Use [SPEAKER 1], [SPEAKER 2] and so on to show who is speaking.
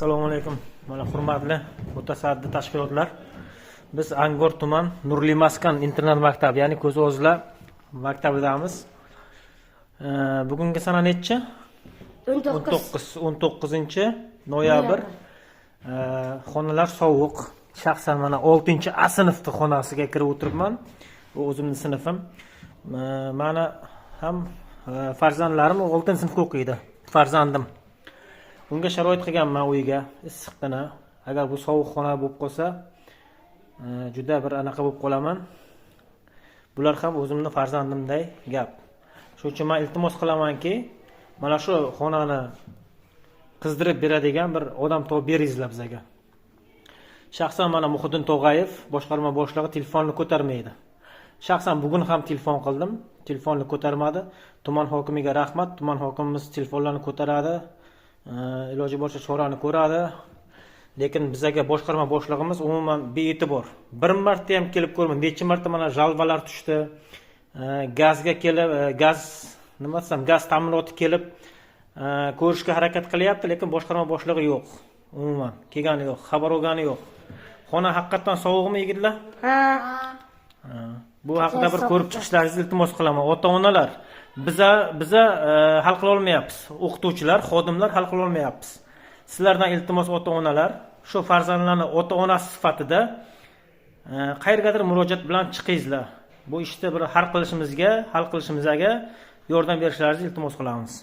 [SPEAKER 1] Assalomu alaykum. Mana hurmatli mutasaddi tashkilotlar. Biz Angor tuman Nurli Maskan internat maktabi, ya'ni Ko'zozlar maktabidamiz. Bugungi sana necha? 19-noyabr. Xonalar sovuq. Shaxsan mana 6-A sinfning xonasiga kirib o'tiribman. Bu o'zimning sinfim. Mana ham farzandlarim 6-sinfda o'qiydi. Farzandim. Bunga sharoit qilganman uyga, issiqqina. Agar bu sovuq xona bo'lib qolsa, juda bir anaqa bo'lib qolaman. Bular ham o'zimning farzandimday gap. Shuning uchun men iltimos qilamanki, mana shu xonani qizdirib beradigan bir odam topib beringizlar bizga. Shaxsan mana Muhiddin Tog'ayev boshqarma boshlig'i telefonni ko'tarmaydi. Shaxsan bugun ham telefon qildim, telefonni ko'tarmadi. Tuman hokimiga rahmat, tuman hokimimiz telefonlarni ko'taradi. Iloji boricha chorani ko'radi. Lekin bizga boshqarma boshlig'imiz umuman bee'tibor. Bir marta ham kelib ko'rmadi. Necha marta mana jalvalar tushdi. Gazga kelib, gaz nima desam, gaz ta'minoti kelib ko'rishga harakat qilyapti, lekin boshqarma boshlig'i yo'q. Umuman kelgani yo'q, xabar olgani yo'q. Xona haqiqatan sovuqmi yigitlar? Ha. Bu haqida bir ko'rib chiqishlaringizni iltimos qilaman. Ota-onalar, biza hal qila olmayapmiz. O'qituvchilar, xodimlar hal qila olmayapmiz. Sizlardan iltimos ota-onalar, shu farzandlarni ota-onasi sifatida qayergadir murojaat bilan chiqingizlar. Bu ishni bir hal qilishimizga yordam berishlaringizni iltimos qilamiz.